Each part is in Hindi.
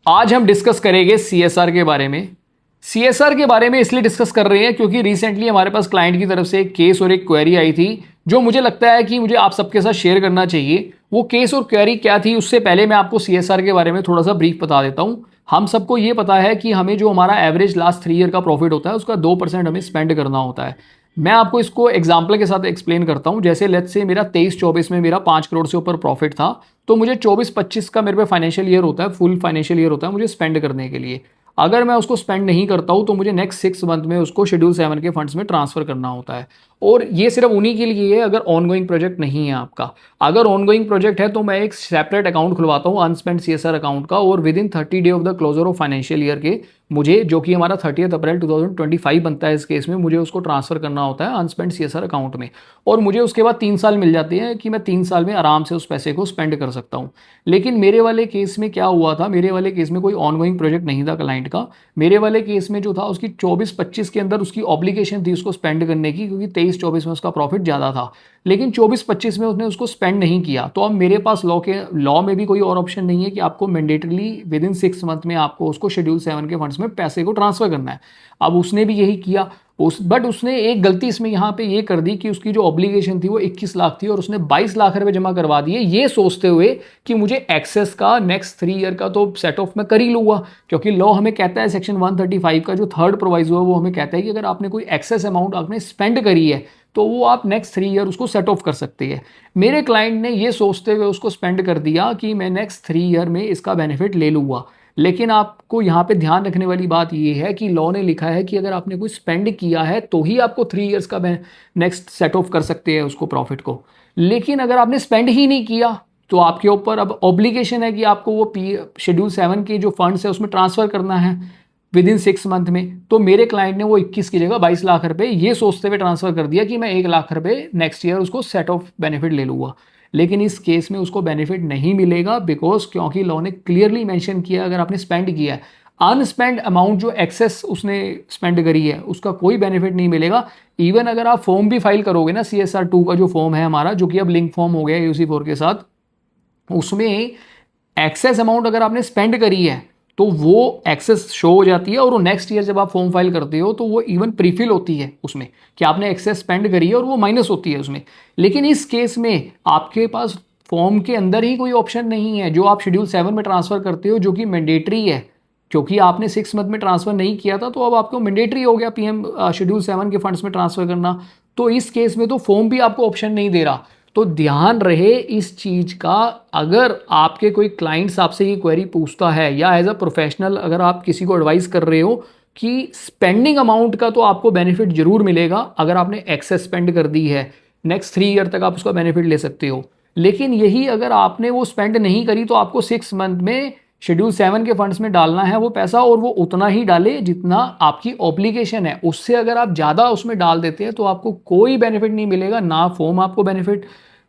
आज हम डिस्कस करेंगे सीएसआर के बारे में। सीएसआर के बारे में इसलिए डिस्कस कर रहे हैं क्योंकि रिसेंटली हमारे पास क्लाइंट की तरफ से एक केस और एक क्वेरी आई थी जो मुझे लगता है कि मुझे आप सबके साथ शेयर करना चाहिए। वो केस और क्वेरी क्या थी उससे पहले मैं आपको सीएसआर के बारे में थोड़ा सा ब्रीफ बता देता हूं। हम सबको ये पता है कि हमें जो हमारा एवरेज लास्ट 3 ईयर का प्रॉफिट होता है उसका 2% हमें स्पेंड करना होता है। मैं आपको इसको एग्जाम्पल के साथ एक्सप्लेन करता हूं। जैसे लेट्स से मेरा 23-24 में मेरा 5 करोड़ से ऊपर प्रॉफिट था, तो मुझे 24-25 का मेरे पे फाइनेंशियल ईयर होता है, फुल फाइनेंशियल ईयर होता है मुझे स्पेंड करने के लिए। अगर मैं उसको स्पेंड नहीं करता हूं तो मुझे नेक्स्ट 6 मंथ में उसको शेड्यूल 7 के फंड्स में ट्रांसफर करना होता है। और ये सिर्फ उन्हीं के लिए है अगर ऑनगोइंग प्रोजेक्ट नहीं है आपका। अगर ऑनगोइंग प्रोजेक्ट है तो मैं एक सेपरेट अकाउंट खुलवाता हूँ अनस्पेंड सीएसआर अकाउंट का, और within 30 day of the closure of financial year के मुझे, जो कि हमारा 30 अप्रैल 2025 बनता है इस केस में, मुझे उसको ट्रांसफर करना होता है अनस्पेंड सीएसआर अकाउंट में। और मुझे उसके बाद 3 साल मिल जाते हैं कि मैं 3 साल में आराम से उस पैसे को स्पेंड कर सकता हूँ। लेकिन मेरे वाले केस में क्या हुआ था, मेरे वाले केस में कोई ऑनगोइंग प्रोजेक्ट नहीं था क्लाइंट का। मेरे वाले केस में जो था उसकी 24-25 के अंदर उसकी ऑब्लिगेशन थी उसको स्पेंड करने की, क्योंकि 23-24 में उसका प्रॉफिट ज़्यादा था। लेकिन 24-25 में उसने उसको स्पेंड नहीं किया। तो अब मेरे पास लॉ में भी कोई और ऑप्शन नहीं है कि आपको मैंडेटरली विद इन 6 मंथ में आपको उसको शेड्यूल 7 के फंड्स में पैसे को ट्रांसफर करना है। अब उसने भी यही किया। बट उसने एक गलती इसमें यहाँ पे ये कर दी कि उसकी जो ऑब्लिगेशन थी वो 21 लाख थी और उसने 22 लाख रुपए जमा करवा दिए, ये सोचते हुए कि मुझे एक्सेस का नेक्स्ट 3 ईयर का तो सेट ऑफ मैं कर ही लूँगा। क्योंकि लॉ हमें कहता है सेक्शन 135 का जो थर्ड प्रोवाइजो है वो हमें कहता है कि अगर आपने कोई एक्सेस अमाउंट आपने स्पेंड करी है तो वो आप नेक्स्ट 3 ईयर उसको सेट ऑफ कर सकते हैं। मेरे क्लाइंट ने ये सोचते हुए उसको स्पेंड कर दिया कि मैं नेक्स्ट 3 ईयर में इसका बेनिफिट ले लूँगा। लेकिन आपको यहाँ पे ध्यान रखने वाली बात ये है कि लॉ ने लिखा है कि अगर आपने कोई स्पेंड किया है तो ही आपको 3 ईयर्स का नेक्स्ट सेट ऑफ कर सकते हैं उसको प्रॉफिट को। लेकिन अगर आपने स्पेंड ही नहीं किया तो आपके ऊपर अब ऑब्लिगेशन है कि आपको वो शेड्यूल 7 के जो फंड्स है उसमें ट्रांसफर करना है विद इन 6 मंथ में। तो मेरे क्लाइंट ने वो 21 की जगह 22 लाख रुपए ये सोचते हुए ट्रांसफर कर दिया कि मैं 1 लाख रुपए नेक्स्ट ईयर उसको सेट ऑफ बेनिफिट ले लूँगा। लेकिन इस केस में उसको बेनिफिट नहीं मिलेगा बिकॉज क्योंकि लॉ ने क्लियरली मेंशन किया अगर आपने स्पेंड किया है, अनस्पेंड अमाउंट जो एक्सेस उसने स्पेंड करी है उसका कोई बेनिफिट नहीं मिलेगा। इवन अगर आप फॉर्म भी फाइल करोगे ना, CSR 2 का जो फॉर्म है हमारा, जो कि अब लिंक फॉर्म हो गया है UC4 के साथ, उसमें एक्सेस अमाउंट अगर आपने स्पेंड करी है तो वो एक्सेस शो हो जाती है। और वो नेक्स्ट ईयर जब आप फॉर्म फाइल करते हो तो वो इवन प्रीफिल होती है उसमें कि आपने एक्सेस स्पेंड करी है और वो माइनस होती है उसमें। लेकिन इस केस में आपके पास फॉर्म के अंदर ही कोई ऑप्शन नहीं है जो आप शेड्यूल 7 में ट्रांसफर करते हो, जो कि मैंडेटरी है। क्योंकि आपने 6 मंथ में ट्रांसफर नहीं किया था तो अब आपको मैंडेटरी हो गया PM शेड्यूल 7 के फंड्स में ट्रांसफर करना। तो इस केस में तो फॉर्म भी आपको ऑप्शन नहीं दे रहा। तो ध्यान रहे इस चीज़ का। अगर आपके कोई क्लाइंट्स आपसे ये क्वेरी पूछता है या एज अ प्रोफेशनल अगर आप किसी को एडवाइस कर रहे हो कि स्पेंडिंग अमाउंट का तो आपको बेनिफिट जरूर मिलेगा अगर आपने एक्सेस स्पेंड कर दी है, नेक्स्ट 3 ईयर तक आप उसका बेनिफिट ले सकते हो। लेकिन यही अगर आपने वो स्पेंड नहीं करी तो आपको 6 मंथ में शेड्यूल 7 के फंड्स में डालना है वो पैसा, और वो उतना ही डाले जितना आपकी ऑब्लिगेशन है। उससे अगर आप ज़्यादा उसमें डाल देते हैं तो आपको कोई बेनिफिट नहीं मिलेगा, ना फॉर्म आपको बेनिफिट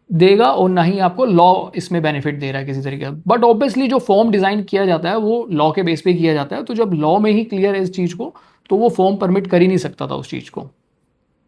देगा और ना ही आपको लॉ इसमें बेनिफिट दे रहा है किसी तरीके का। बट ऑब्वियसली जो फॉर्म डिज़ाइन किया जाता है वो लॉ के बेस पे किया जाता है। तो जब लॉ में ही क्लियर है इस चीज़ को तो वो फॉर्म परमिट कर ही नहीं सकता था उस चीज़ को।